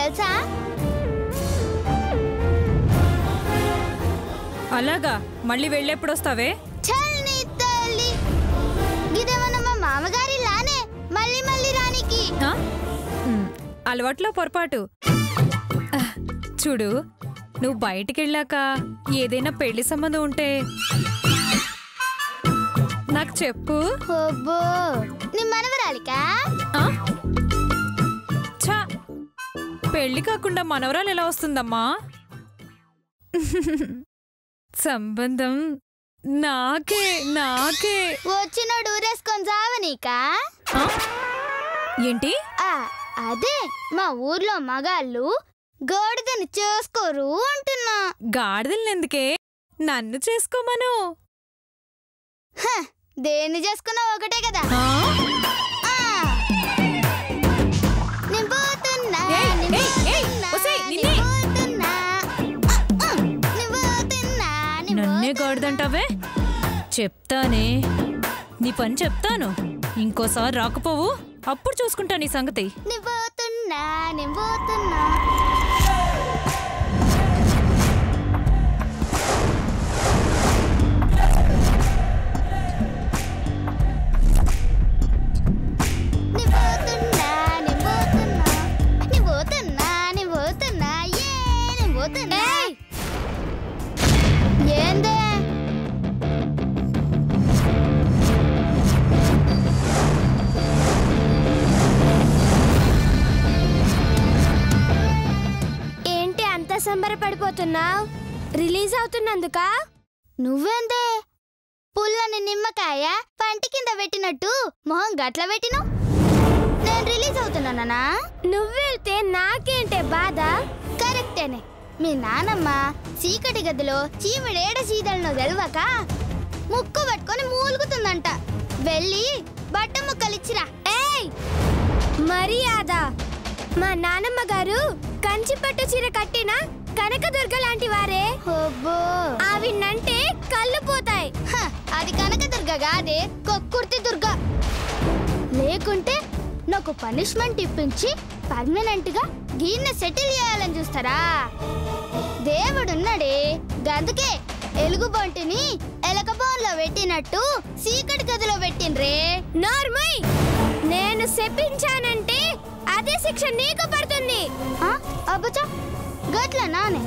తెలుసా? అలాగా? మళ్ళీ వెళ్ళేప్పుడు వస్తావే? చల్ని తల్లి, గిదేమన్నా మా మామగారి లానే మళ్ళీ మళ్ళీ రానికి. అలవాట్లో పొరపాటు. చూడు, నువ్వు బయటికెళ్ళాక ఏదైనా పెళ్లి సంబంధం ఉంటే నాకు చెప్పు. అబ్బో, నీ మనవరాలికా? ఛా, పెళ్లి కాకుండా మనవరాలు ఎలా వస్తుందమ్మా? సంబంధం నాకే నాకే. వచ్చినోడు ఊరేసుకొని చావనీకా? ఏంటి? అదే మా ఊర్లో మగాళ్ళు గాడిదని చేసుకోరు అంటున్నా. గాడిదలెందుకే, నన్ను చేసుకోమను. దేన్ని చేసుకున్నా ఒకటే కదా. నన్నే గాడిదంటావే? చెప్తానే, నీ పని చెప్తాను. ఇంకోసారి రాకపోవు, అప్పుడు చూసుకుంటా నీ సంగతి. ఏందే? ఏంటి అంత సంబరపడిపోతున్నావు? రిలీజ్ అవుతున్నందుక? నువ్వేందే పుల్లని నిమ్మకాయ పంటి కింద పెట్టినట్టు మొహం గట్ల పెట్టిను? నేను రిలీజ్ అవుతున్నానా? నువ్వెళ్తే నాకేంటే బాధ? కరెక్టేనే. మీ నానమ్మ చీకటి గదిలో చీమిడేడ చీదలను తెలవక ముక్కు పట్టుకొని మూలుగుతుందంట. వెళ్ళి బట్ట ముక్కలిచ్చిరా. ఏయ్, మర్యాద! మా నానమ్మ గారు కంచిపట్టు చీర కట్టిన కనకదుర్గ లాంటి వారే. అవిన్నంటే కళ్ళు పోతాయి. అది కనకదుర్గ కాదే, కొక్కుర్తి దుర్గ. లేకుంటే నాకు పనిష్మెంట్ ఇప్పించి పర్మనెంట్ గా గీన్ని సెటిల్ చేయాలని చూస్తారా? దేవుడున్నాడే, గందుకే ఎలుగుబంటిని ఎలకబోన్లో పెట్టినట్టు చీకటి గదిలో పెట్టిండ్రే. నార్మల్, నేను శపించానంటే అదే శిక్ష నీకు పడుతుంది. అబ్బచా, గట్ల నానే.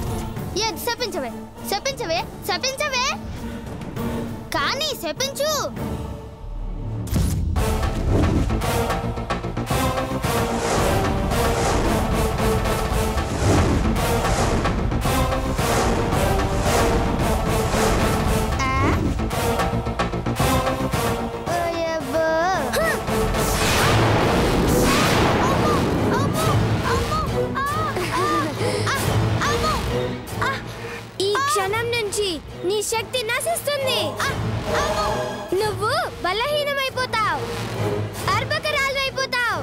ఏది శపించవే, శపించవే, శపించవే, కానీ శపించు. ఈ క్షణం నుంచి నీ శక్తి నశిస్తుంది. నువ్వు బలహీనమైపోతావు, అర్భకరాలు అయిపోతావు.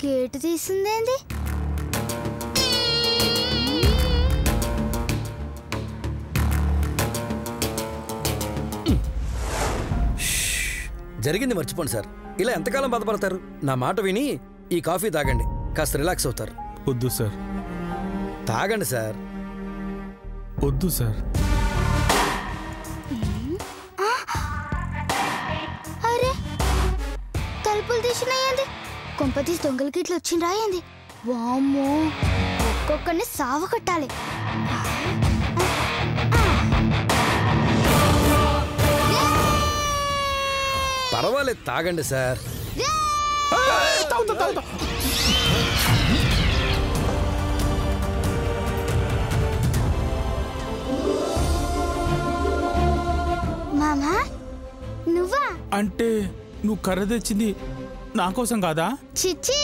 గేటు తీసిందేంది? జరిగింది మర్చిపోండి సార్. ఇలా ఎంతకాలం బాధపడతారు? నా మాట విని ఈ కాఫీ తాగండి, కాస్త రిలాక్స్ అవుతారు. వద్దు సార్. తాగండి సార్. వద్దు సార్. అరే, తలుపులు తీసినాయండి. కొంపతీసి దొంగలకి ఇట్లా వచ్చిండ్రా ఏంది? వామ్మో, ఒక్కొక్కరిని సావ కట్టాలి. పర్వాలేదు, తాగండి సార్. మామా, నువ్వా? అంటే నువ్వు కర్ర తెచ్చింది నా కోసం కాదా? చిచ్చి,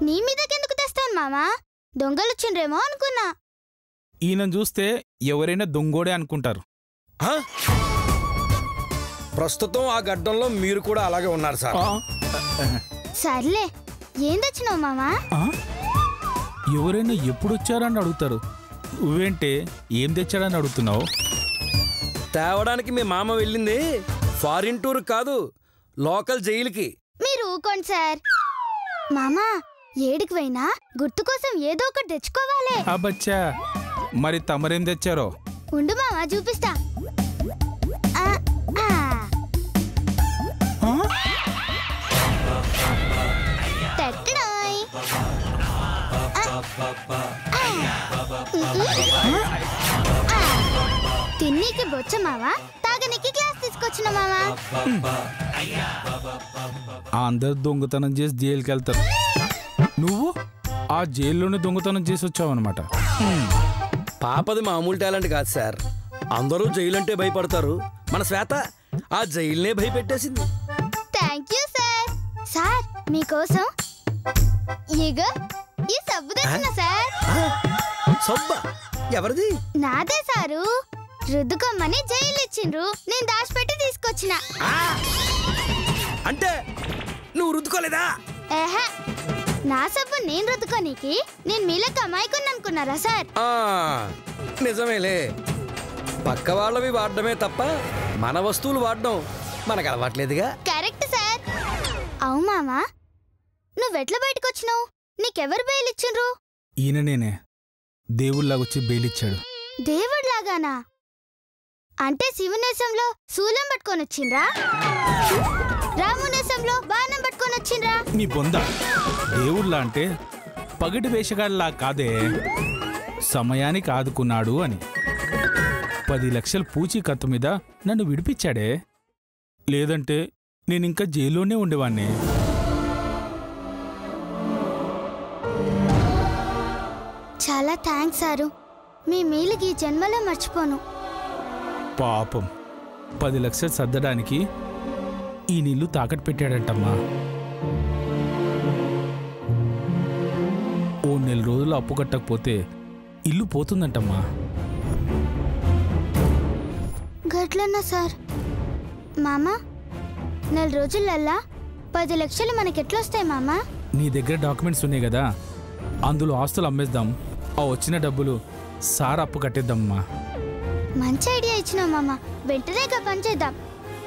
నీ మీదకెందుకు తెస్తాను మామా? దొంగలొచ్చిండ్రేమో అనుకున్నా. ఈయన చూస్తే ఎవరైనా దొంగోడే అనుకుంటారు. ప్రస్తుతం ఆ గడ్డంలో మీరు కూడా అలాగే ఉన్నారు సార్. సర్లే, ఏం తెచ్చినావు మామా? ఎవరైనా ఎప్పుడు వచ్చారని అడుగుతారు, నువ్వేంటే ఏం తెచ్చాడని అడుగుతున్నావు? తేవడానికి మీ మామ వెళ్ళింది ఫారిన్ టూర్ కాదు, లోకల్ జైలుకి. మీరు ఊకోండి సార్. మామా, ఏడికి పోయినా గుర్తు కోసం ఏదో ఒకటి తెచ్చుకోవాలి. బచ్చా, మరి తమరేం తెచ్చారో? ఉండు మామా, చూపిస్తా. తిన్నీకి బొచ్చ మావా, తాగనీకి గ్లాస్ తీసుకొచ్చిన మావా. అందరు దొంగతనం చేసి జైలుకి వెళ్తారు, నువ్వు ఆ జైల్లోనే దొంగతనం చేసి వచ్చావన్నమాట. పాపది మామూలు టాలెంట్ కాదు సార్. అందరూ జైలు అంటే భయపడతారు, మన శ్వేత ఆ జైలునే భయపెట్టేసింది. Thank you sir. సార్ మీకోసం ఇగో ఈ సబ్బు తెచ్చిన సార్. సబ్బా? ఎవరిది? నాదే సారు. రుద్దుకోమని జైలు ఇచ్చిండ్రు, నేను దాచిపెట్టి తీసుకొచ్చిన. అంటే నువ్వు రుద్దుకోలేదా? ఏహే, నా సబ్బు నేను రుద్దుకోనీకి నేను మీలకు అమాయకుని అనుకున్నారా సార్? నిజమేలే, పక్క వాళ్ళవి వాడడమే తప్ప మన వస్తువులు వాడడం మనకు అలవాట్లేదుగా. Correct sir. అవు మామా, నువ్వెట్లా బయటకు వచ్చినావు? నీకెవరు బెయిల్ ఇచ్చిండ్రు? ఈయన నేనే దేవుళ్ళలాగొచ్చి బెయిలిచ్చాడు. దేవుడిలాగానా? అంటే శివునేశంలో శూలం పట్టుకొని వచ్చిండ్రా, రామునేశంలో బాణం పట్టుకొని వచ్చిండ్రా? నీ బొంద, దేవుళ్ళ అంటే పగటి వేషగాళ్ళలా కాదే, సమయానికి ఆదుకున్నాడు అని. 10 లక్షల పూచీకత్తు మీద నన్ను విడిపించాడే, లేదంటే నేనింకా జైల్లోనే ఉండేవాణ్ణి. చాలా థ్యాంక్స్ సారు, మీ మీలుకి ఈ జన్మలో మర్చిపోను. పాపం 10 లక్షలు సర్దడానికి ఈ నీళ్లు తాకట్టు పెట్టాడంటమ్మా. ఓ 4 రోజులు అప్పు కట్టకపోతే ఇల్లు పోతుందంటమ్మా. గట్లన్నా సార్. మామా, 4 రోజులల్లా 10 లక్షలు మనకెట్లొస్తాయి మామా? నీ దగ్గర డాక్యుమెంట్స్ ఉన్నాయి కదా, అందులో ఆస్తులు అమ్మేద్దాం, ఆ వచ్చిన డబ్బులు సార్ అప్పు కట్టేద్దామమ్మా. మంచి ఐడియా ఇచ్చినావు మామా, వెంటనే పని చేద్దాం.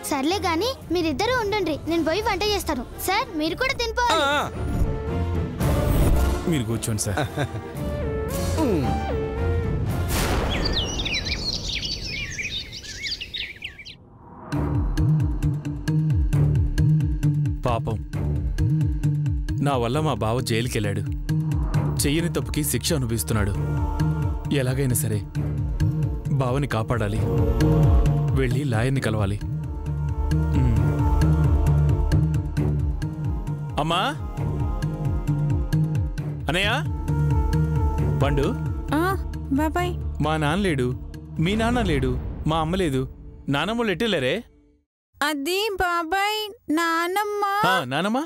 సర్లే గాని మీరిద్దరూ ఉండండి, నేను పోయి వంట చేస్తాను. సార్ మీరు కూడా తినిపోవాలి. మీరు కూర్చోండి సార్. పాపం, నా వల్ల మా బావ జైలుకెళ్ళాడు. చెయ్యని తప్పుకి శిక్ష అనుభవిస్తున్నాడు. ఎలాగైనా సరే బావని కాపాడాలి, వెళ్ళి లాయర్ని కలవాలి. అమ్మా, అనయ్య, పండు, బాబాయ్, మా నాన్న లేడు, మీ నాన్న లేడు, మా అమ్మ లేదు, నానమ్మలు ఎట్టెళ్ళారే? అది బాబాయ్ నానమ్మ. నానమ్మ,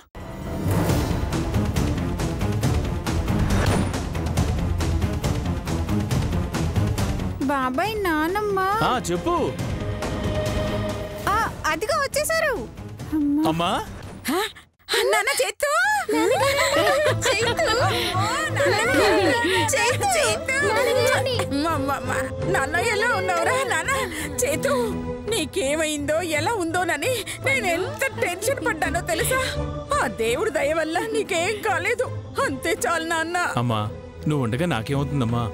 బాబాయ్ నానమ్మ. చెప్పు. అదిగా వచ్చేసారు. అమ్మా, నాన్న చేతు, నాన్న ఎలా ఉన్నావురా? నాన్న చేతు, నీకేమైందో ఎలా ఉందోనని నేను ఎంత టెన్షన్ పడ్డానో తెలుసా? ఆ దేవుడి దయ వల్ల నీకేం కాలేదు, అంతే చాలు నాన్న. అమ్మా, నువ్వు ఉండగా నాకేమవుతుందమ్మా?